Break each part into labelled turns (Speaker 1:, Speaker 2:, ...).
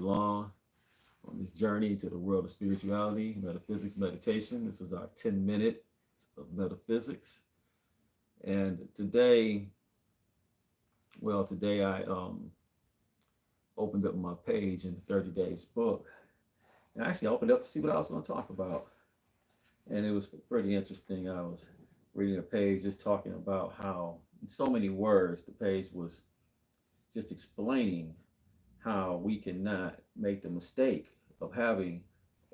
Speaker 1: along on this journey to the world of spirituality, metaphysics, meditation. This is our 10 minute of metaphysics. And today, today I opened up my page in the 30 Days book. And actually, I opened up to see what I was going to talk about. And it was pretty interesting. I was reading a page just talking about how, in so many words, the page was just explaining how we cannot make the mistake of having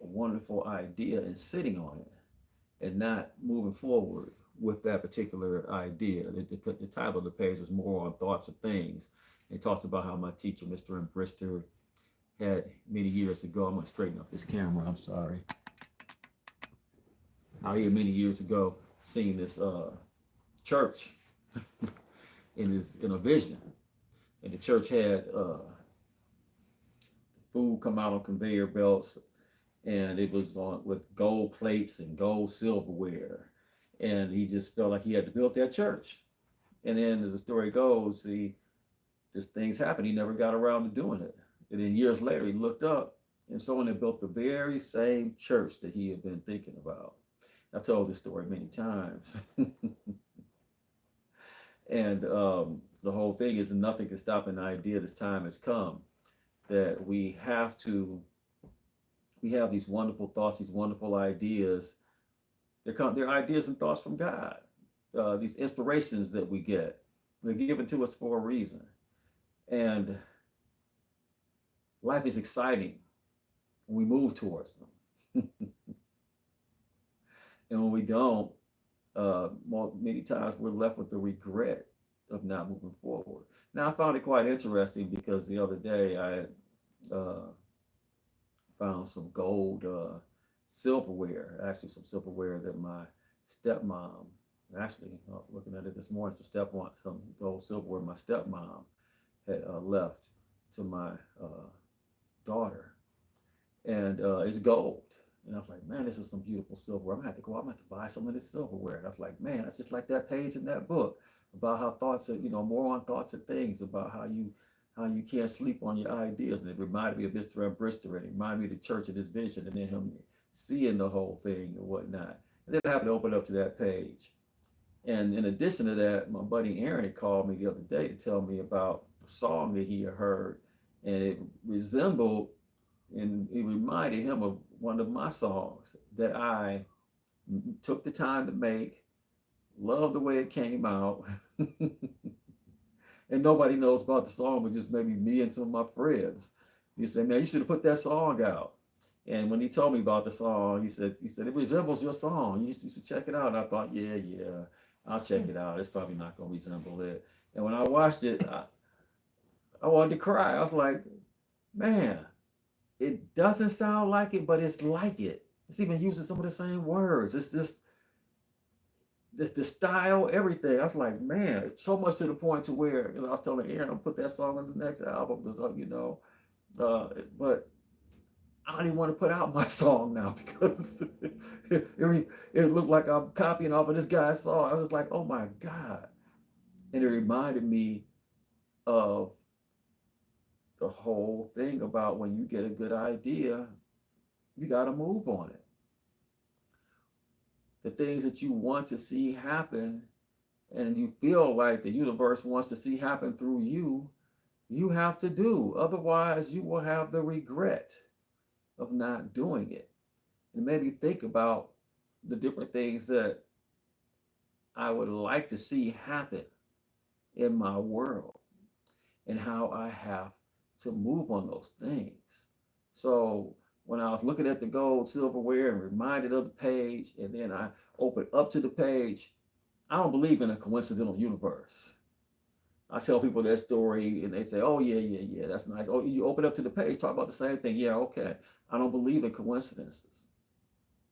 Speaker 1: a wonderful idea and sitting on it and not moving forward with that particular idea. The title of the page was more on thoughts of things. It talked about how my teacher, Mr. Brister, had many years ago. I'm going to straighten up this camera. I'm sorry. How he had many years ago seen this church in a vision. And the church had food come out on conveyor belts, and it was on with gold plates and gold silverware. And he just felt like he had to build that church. And then as the story goes, just things happened. He never got around to doing it. And then years later, he looked up and someone had built the very same church that he had been thinking about. I've told this story many times. And the whole thing is nothing can stop an idea. This time has come that we have these wonderful thoughts, these wonderful ideas. They're ideas and thoughts from God. These inspirations that we get, they're given to us for a reason. And life is exciting when we move towards them. And when we don't, many times we're left with the regret of not moving forward. Now, I found it quite interesting because the other day I found some gold silverware, actually some silverware that my stepmom, actually, I was looking at it this morning, some gold silverware my stepmom had left to my daughter. And it's gold. And I was like, man, this is some beautiful silverware. I'm gonna have to go out, I'm gonna have to buy some of this silverware. And I was like, man, that's just like that page in that book about how thoughts are, more on thoughts and things, about how you can't sleep on your ideas. And it reminded me of Mr. Brister, and it reminded me of the church and his vision, and then him seeing the whole thing and whatnot. And then I happened to open up to that page. And in addition to that, my buddy Aaron had called me the other day to tell me about a song that he had heard, and it resembled and it reminded him of one of my songs that I took the time to make, loved the way it came out. And nobody knows about the song, but just maybe me and some of my friends. He said, man, you should have put that song out. And when he told me about the song, he said, it resembles your song. You should check it out. And I thought, yeah, I'll check it out. It's probably not going to resemble it. And when I watched it, I wanted to cry. I was like, man, it doesn't sound like it, but it's like it. It's even using some of the same words. It's just the style, everything. I was like, man, it's so much to the point to where, I was telling Aaron, I'll put that song on the next album because, but I don't even want to put out my song now because it looked like I'm copying off of this guy's song. I was just like, oh my God. And it reminded me of the whole thing about when you get a good idea, you got to move on it. The things that you want to see happen and you feel like the universe wants to see happen through you, you have to do. Otherwise, you will have the regret of not doing it. And maybe think about the different things that I would like to see happen in my world and how I have to move on those things. So when I was looking at the gold silverware and reminded of the page, and then I opened up to the page, I don't believe in a coincidental universe. I tell people that story and they say, oh, yeah, that's nice. Oh, you open up to the page, talk about the same thing. Yeah, okay. I don't believe in coincidences.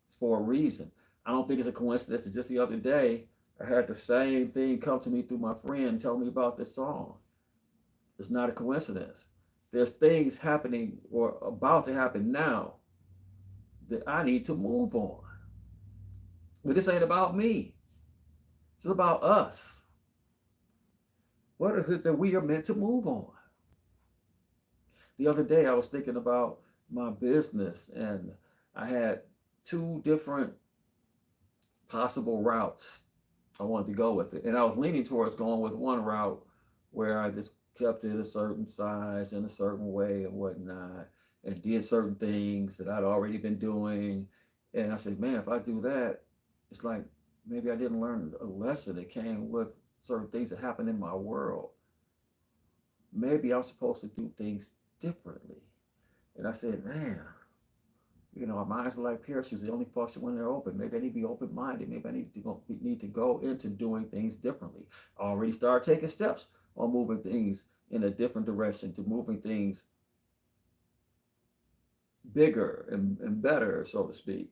Speaker 1: It's for a reason. I don't think it's a coincidence. It's just the other day, I had the same thing come to me through my friend telling me about this song. It's not a coincidence. There's things happening or about to happen now that I need to move on. But this ain't about me. It's about us. What is it that we are meant to move on? The other day I was thinking about my business, and I had two different possible routes I wanted to go with it. And I was leaning towards going with one route where I just kept it a certain size in a certain way and whatnot, and did certain things that I'd already been doing. And I said, man, if I do that, it's like maybe I didn't learn a lesson that came with certain things that happened in my world. Maybe I'm supposed to do things differently. And I said, man, our minds are like parachutes. They only function when they're open. Maybe I need to be open-minded. Maybe I need to go into doing things differently. I already started taking steps on moving things in a different direction, to moving things bigger and better, so to speak,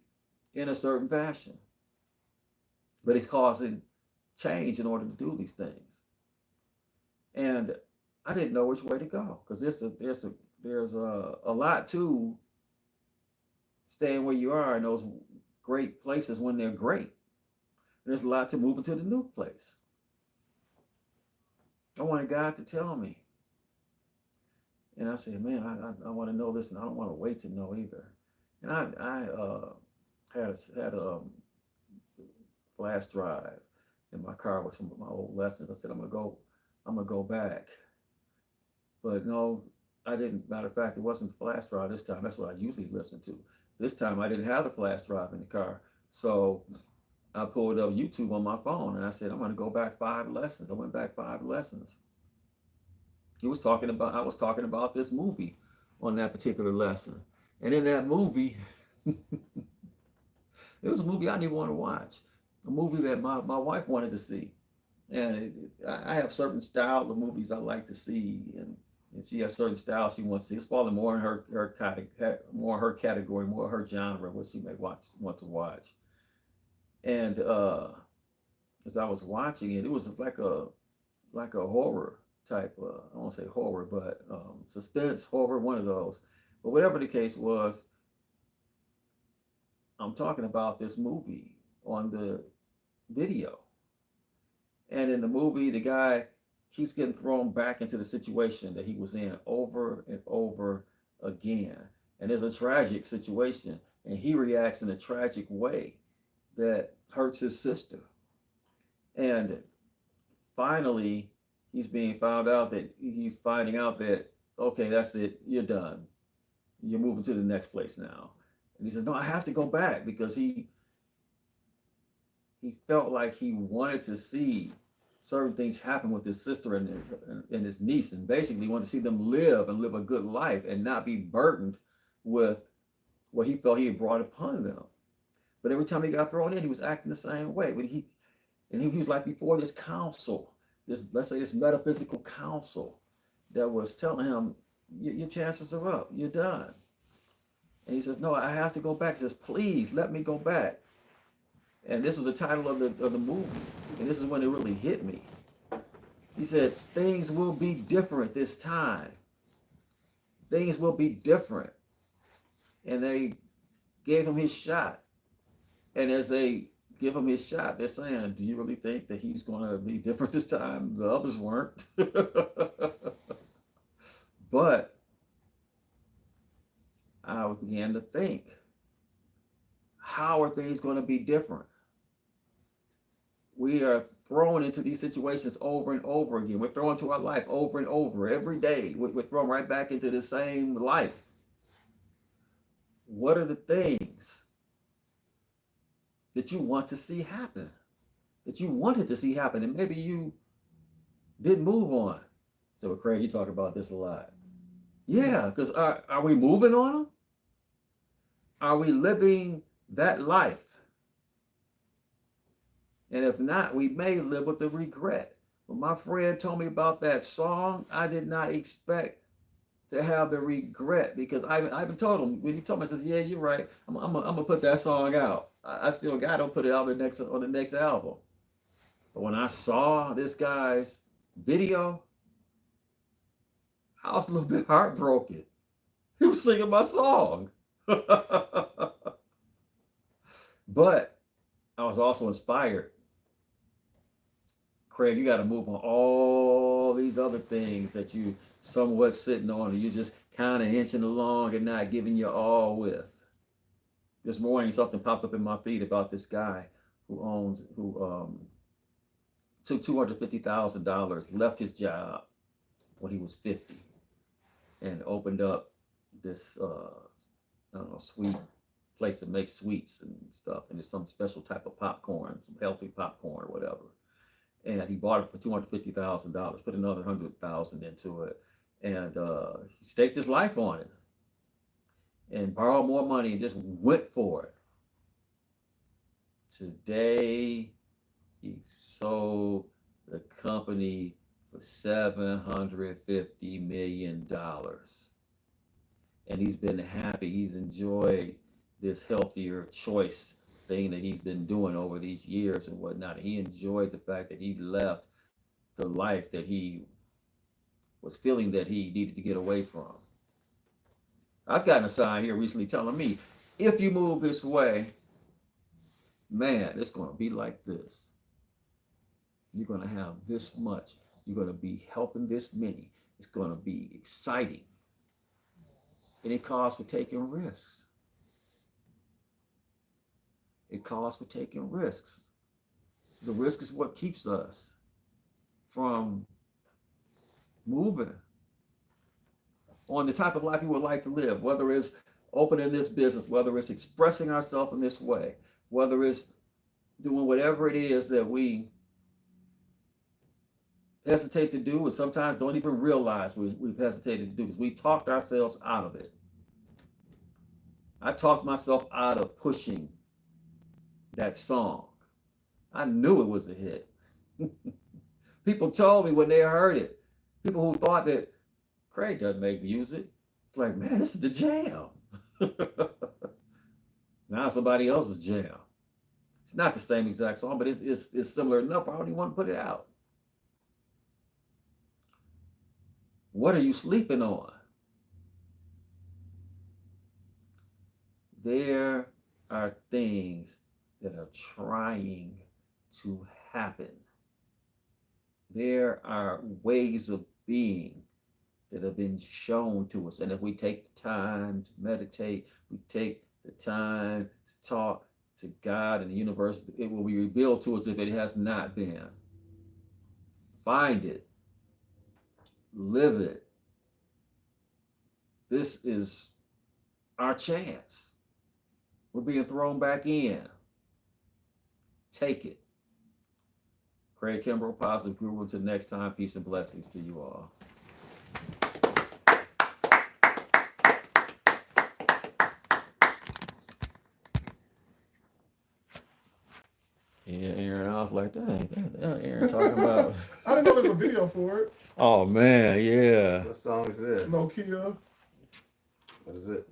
Speaker 1: in a certain fashion. But it's causing change in order to do these things. And I didn't know which way to go, because there's a lot to staying where you are in those great places when they're great. There's a lot to moving to the new place. I wanted God to tell me. And I said, man, I want to know this, and I don't want to wait to know either. And I had a flash drive in my car with some of my old lessons. I said, I'm gonna go back. But no, I didn't. Matter of fact, it wasn't the flash drive this time. That's what I usually listen to. This time I didn't have the flash drive in the car. So I pulled up YouTube on my phone, and I said, I'm going to go back 5 lessons. I went back 5 lessons. I was talking about this movie on that particular lesson. And in that movie, it was a movie I didn't even want to watch. A movie that my wife wanted to see. And I have certain style of movies I like to see, and she has certain styles she wants to see. It's falling more in her category, more her genre, what she may want to watch. And as I was watching it, it was like a horror type. I won't say horror, but suspense horror, one of those. But whatever the case was, I'm talking about this movie on the video. And in the movie, the guy keeps getting thrown back into the situation that he was in over and over again. And it's a tragic situation, and he reacts in a tragic way that hurts his sister. And finally, he's finding out that, okay, that's it, you're done. You're moving to the next place now. And he says, no, I have to go back, because he felt like he wanted to see certain things happen with his sister and his niece, and basically wanted to see them live a good life and not be burdened with what he felt he had brought upon them. But every time he got thrown in, he was acting the same way. But he was like before this council, let's say this metaphysical council that was telling him, your chances are up, you're done. And he says, no, I have to go back. He says, please let me go back. And this was the title of the movie. And this is when it really hit me. He said, things will be different this time. Things will be different. And they gave him his shot. And as they give him his shot, they're saying, do you really think that he's going to be different this time? The others weren't. But I began to think, how are things going to be different? We are thrown into these situations over and over again. We're thrown into our life over and over every day. We're thrown right back into the same life. What are the things that you want to see happen, that you wanted to see happen, and maybe you didn't move on? So, Craig, you talk about this a lot. Yeah, because are we moving on them? Are we living that life? And if not, we may live with the regret. When my friend told me about that song, I did not expect to have the regret, because I even told him, when he told me, I says, yeah, you're right. I'm gonna put that song out. I still got to put it out on the next album. But when I saw this guy's video, I was a little bit heartbroken. He was singing my song. But I was also inspired. Craig, you got to move on all these other things that you somewhat sitting on, and you just kind of inching along and not giving you all with. This morning, something popped up in my feed about this guy who took $250,000, left his job when he was 50, and opened up this I don't know, sweet place that makes sweets and stuff, and it's some special type of popcorn, some healthy popcorn or whatever. And he bought it for $250,000, put another $100,000 into it, and he staked his life on it, and borrowed more money and just went for it. Today, he sold the company for $750 million. And he's been happy. He's enjoyed this healthier choice thing that he's been doing over these years and whatnot. And he enjoyed the fact that he left the life that he was feeling that he needed to get away from. I've gotten a sign here recently telling me, if you move this way, man, it's going to be like this. You're going to have this much. You're going to be helping this many. It's going to be exciting. And it calls for taking risks. It calls for taking risks. The risk is what keeps us from moving on the type of life we would like to live, whether it's opening this business, whether it's expressing ourselves in this way, whether it's doing whatever it is that we hesitate to do and sometimes don't even realize we've hesitated to do because we talked ourselves out of it. I talked myself out of pushing that song. I knew it was a hit. People told me when they heard it, people who thought that Craig doesn't make music, it's like, man, this is the jam. Now somebody else's jam. It's not the same exact song, but it's similar enough. I don't even want to put it out. What are you sleeping on? There are things that are trying to happen. There are ways of being that have been shown to us. And if we take the time to meditate, we take the time to talk to God and the universe, it will be revealed to us if it has not been. Find it. Live it. This is our chance. We're being thrown back in. Take it. Craig Kimbrough, Positive Guru. Until next time, peace and blessings to you all. Yeah, Aaron, I was like, dang, Aaron talking about.
Speaker 2: I didn't know there was a video for it.
Speaker 1: Oh, man, yeah.
Speaker 3: What song is this?
Speaker 2: Nokia.
Speaker 3: What is it?